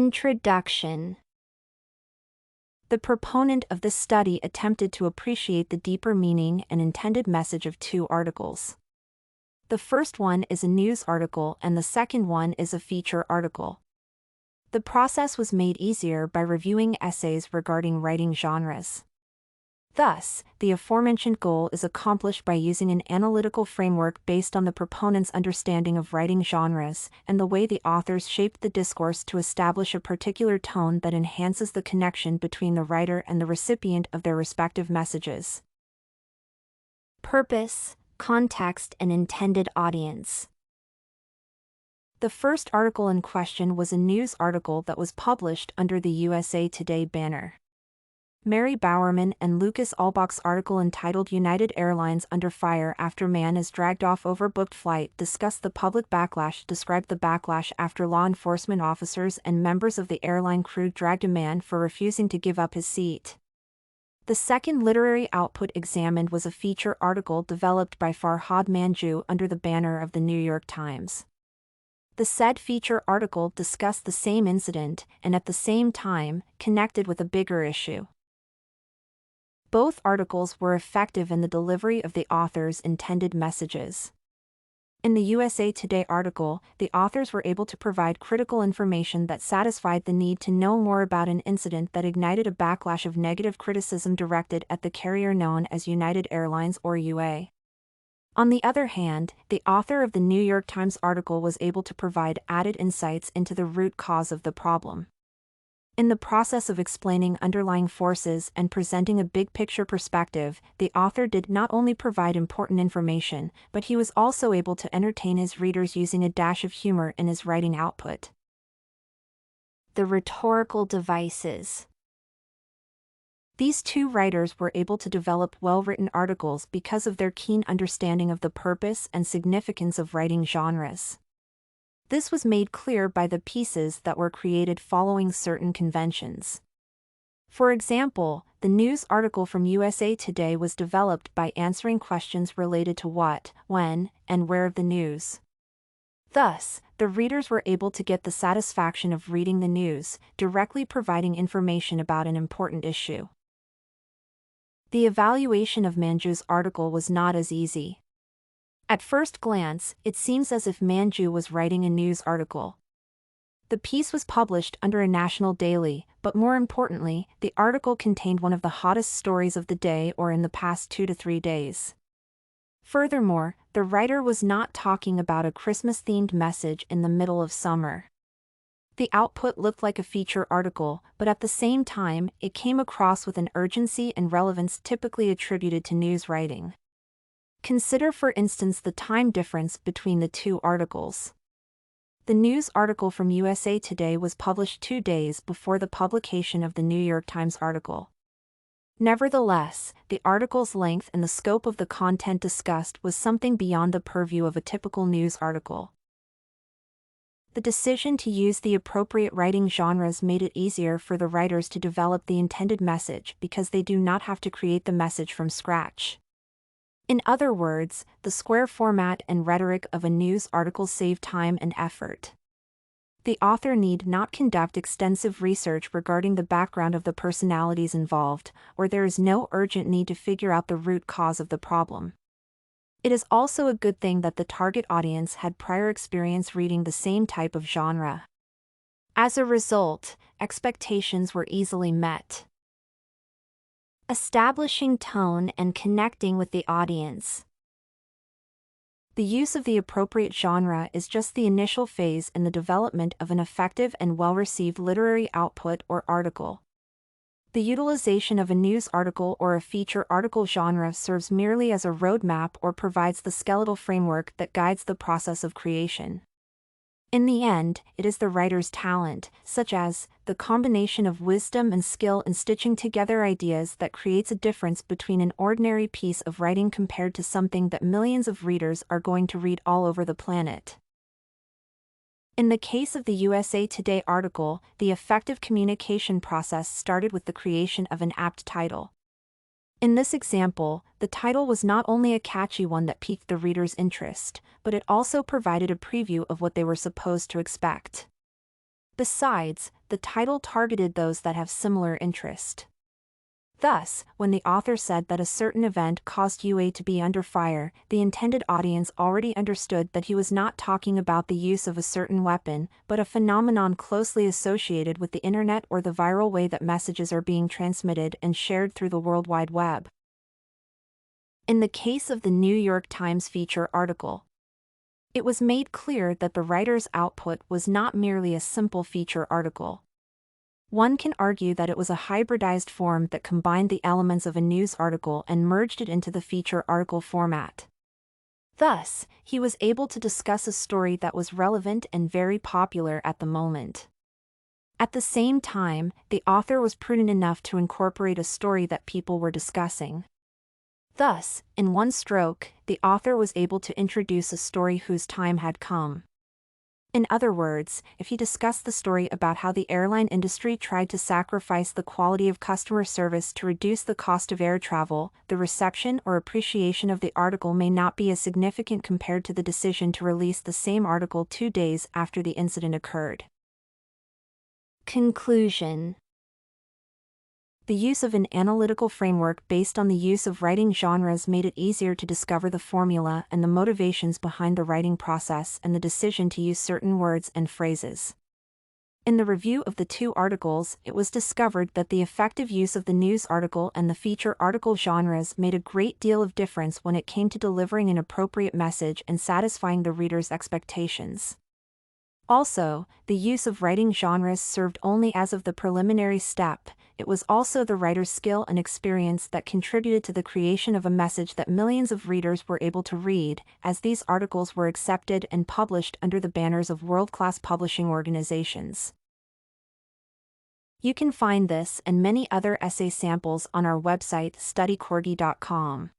Introduction. The proponent of this study attempted to appreciate the deeper meaning and intended message of two articles. The first one is a news article and the second one is a feature article. The process was made easier by reviewing essays regarding writing genres. Thus, the aforementioned goal is accomplished by using an analytical framework based on the proponent's understanding of writing genres and the way the authors shaped the discourse to establish a particular tone that enhances the connection between the writer and the recipient of their respective messages. Purpose, context, and intended audience. The first article in question was a news article that was published under the USA Today banner. Mary Bowerman and Lucas Aulbach's article entitled United Airlines Under Fire After Man is Dragged Off Overbooked Flight discussed the public backlash, described the backlash after law enforcement officers and members of the airline crew dragged a man for refusing to give up his seat. The second literary output examined was a feature article developed by Farhad Manjoo under the banner of the New York Times. The said feature article discussed the same incident and at the same time connected with a bigger issue. Both articles were effective in the delivery of the author's intended messages. In the USA Today article, the authors were able to provide critical information that satisfied the need to know more about an incident that ignited a backlash of negative criticism directed at the carrier known as United Airlines or UA. On the other hand, the author of the New York Times article was able to provide added insights into the root cause of the problem. In the process of explaining underlying forces and presenting a big-picture perspective, the author did not only provide important information, but he was also able to entertain his readers using a dash of humor in his writing output. The rhetorical devices. These two writers were able to develop well-written articles because of their keen understanding of the purpose and significance of writing genres. This was made clear by the pieces that were created following certain conventions. For example, the news article from USA Today was developed by answering questions related to what, when, and where of the news. Thus, the readers were able to get the satisfaction of reading the news, directly providing information about an important issue. The evaluation of Manjoo's article was not as easy. At first glance, it seems as if Manjoo was writing a news article. The piece was published under a national daily, but more importantly, the article contained one of the hottest stories of the day or in the past 2 to 3 days. Furthermore, the writer was not talking about a Christmas-themed message in the middle of summer. The output looked like a feature article, but at the same time, it came across with an urgency and relevance typically attributed to news writing. Consider for instance the time difference between the two articles. The news article from USA Today was published 2 days before the publication of the New York Times article. Nevertheless, the article's length and the scope of the content discussed was something beyond the purview of a typical news article. The decision to use the appropriate writing genres made it easier for the writers to develop the intended message because they do not have to create the message from scratch. In other words, the square format and rhetoric of a news article save time and effort. The author need not conduct extensive research regarding the background of the personalities involved, or there is no urgent need to figure out the root cause of the problem. It is also a good thing that the target audience had prior experience reading the same type of genre. As a result, expectations were easily met. Establishing tone and connecting with the audience. The use of the appropriate genre is just the initial phase in the development of an effective and well-received literary output or article. The utilization of a news article or a feature article genre serves merely as a roadmap or provides the skeletal framework that guides the process of creation. In the end, it is the writer's talent, such as the combination of wisdom and skill in stitching together ideas, that creates a difference between an ordinary piece of writing compared to something that millions of readers are going to read all over the planet. In the case of the USA Today article, the effective communication process started with the creation of an apt title. In this example, the title was not only a catchy one that piqued the reader's interest, but it also provided a preview of what they were supposed to expect. Besides, the title targeted those that have similar interest. Thus, when the author said that a certain event caused UA to be under fire, the intended audience already understood that he was not talking about the use of a certain weapon, but a phenomenon closely associated with the internet or the viral way that messages are being transmitted and shared through the World Wide Web. In the case of the New York Times feature article, it was made clear that the writer's output was not merely a simple feature article. One can argue that it was a hybridized form that combined the elements of a news article and merged it into the feature article format. Thus, he was able to discuss a story that was relevant and very popular at the moment. At the same time, the author was prudent enough to incorporate a story that people were discussing. Thus, in one stroke, the author was able to introduce a story whose time had come. In other words, if he discussed the story about how the airline industry tried to sacrifice the quality of customer service to reduce the cost of air travel, the reception or appreciation of the article may not be as significant compared to the decision to release the same article 2 days after the incident occurred. Conclusion. The use of an analytical framework based on the use of writing genres made it easier to discover the formula and the motivations behind the writing process and the decision to use certain words and phrases. In the review of the 2 articles, it was discovered that the effective use of the news article and the feature article genres made a great deal of difference when it came to delivering an appropriate message and satisfying the reader's expectations. Also, the use of writing genres served only as of the preliminary step. It was also the writer's skill and experience that contributed to the creation of a message that millions of readers were able to read, as these articles were accepted and published under the banners of world-class publishing organizations. You can find this and many other essay samples on our website studycorgi.com.